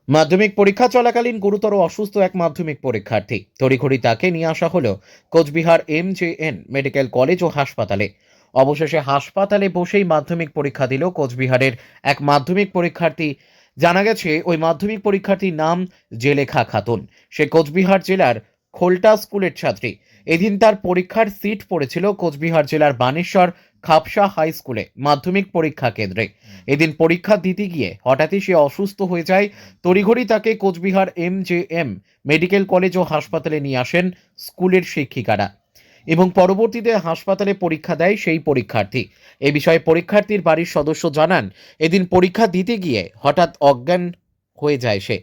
মাধ্যমিক পরীক্ষা চলাকালীন গুরুতর অসুস্থ এক মাধ্যমিক পরীক্ষার্থী। তড়িঘড়ি তাকে নিয়ে আসা হলো কোচবিহার MJN মেডিকেল কলেজ ও হাসপাতালে। অবশেষে হাসপাতালে বসেই মাধ্যমিক পরীক্ষা দিল কোচবিহারের এক মাধ্যমিক পরীক্ষার্থী। জানা গেছে ওই মাধ্যমিক পরীক্ষার্থীর নাম জেলেখা খাতুন। সে কোচবিহার জেলার খোলটা স্কুলের ছাত্রী। এদিন তার পরীক্ষার সিট পড়েছিল কোচবিহার জেলার বানেশ্বর খাপসা হাই স্কুলে মাধ্যমিক পরীক্ষা কেন্দ্রে। এদিন পরীক্ষা দিতে গিয়ে হঠাৎই সে অসুস্থ হয়ে যায়। তড়িঘড়ি তাকে কোচবিহার MJM মেডিকেল কলেজ ও হাসপাতালে নিয়ে আসেন স্কুলের শিক্ষিকারা এবং পরবর্তীতে হাসপাতালে পরীক্ষা দেয় সেই পরীক্ষার্থী। এ বিষয়ে পরীক্ষার্থীর বাড়ির সদস্য জানান, এদিন পরীক্ষা দিতে গিয়ে হঠাৎ অজ্ঞান হয়ে যায় সে।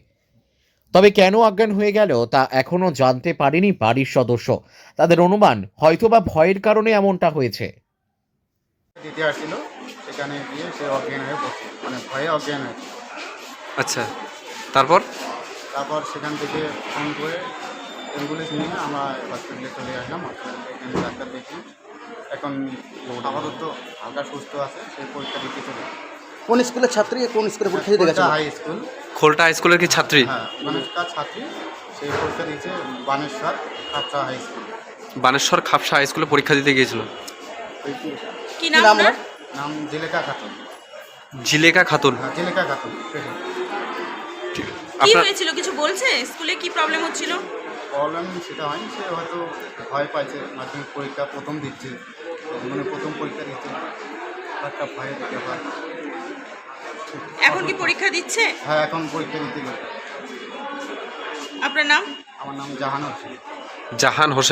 তবে কেন অজ্ঞান হয়ে গেল তা এখনো জানতে পারেনি বাড়ির সদস্য। তাদের অনুমান হয়তোবা ভয়ের কারণে এমনটা হয়েছে। দিতে আসছিল, সেখানে গিয়ে সে অজ্ঞান হয়ে পড়ছে, মানে ভয়ে অজ্ঞান হয়েছে। আচ্ছা, তারপর? তারপর সেখান থেকে ফোন করে অ্যাম্বুলেন্স নিয়ে আমরা হসপিটালে চলে আসলাম। হসপিটালে এখানে ডাক্তার দেখি, এখন আপাতত হালকা সুস্থ আছে। সেই পরীক্ষা দিতে চলে কোন স্কুলের ছাত্রী, কোন স্কুলে পরীক্ষা দিতে গেছে? High school. খোলটা হাই স্কুলের কি ছাত্রী? হ্যাঁ, বানেশ্বর ছাত্রী। সেই পরীক্ষা দিয়েছে Baneshwar Khapsa high school. Baneshwar Khapsa high স্কুলে পরীক্ষা দিতে গিয়েছিল। কি নাম আপনার? নাম জেলেখা খাতুন। জিলেকা খাতুন। হ্যাঁ, জেলেখা খাতুন। সেটাই। ঠিক। কি আপনার হয়েছিল কিছু বলছে? স্কুলে কি প্রবলেম হচ্ছিল? প্রবলেম সেটা হয়নি, সে হয়তো ভয় পাইছে। মাধ্যমিক পরীক্ষা প্রথম দিচ্ছে, মানে প্রথম পরীক্ষা দিচ্ছে, একটা ভয়ের ব্যাপার। এখন কি পরীক্ষা দিচ্ছে? হ্যাঁ, এখন পরীক্ষা দিতে গেছে। আপনার নাম? আমার নাম জাহান হোসেন। জাহান হোসেন।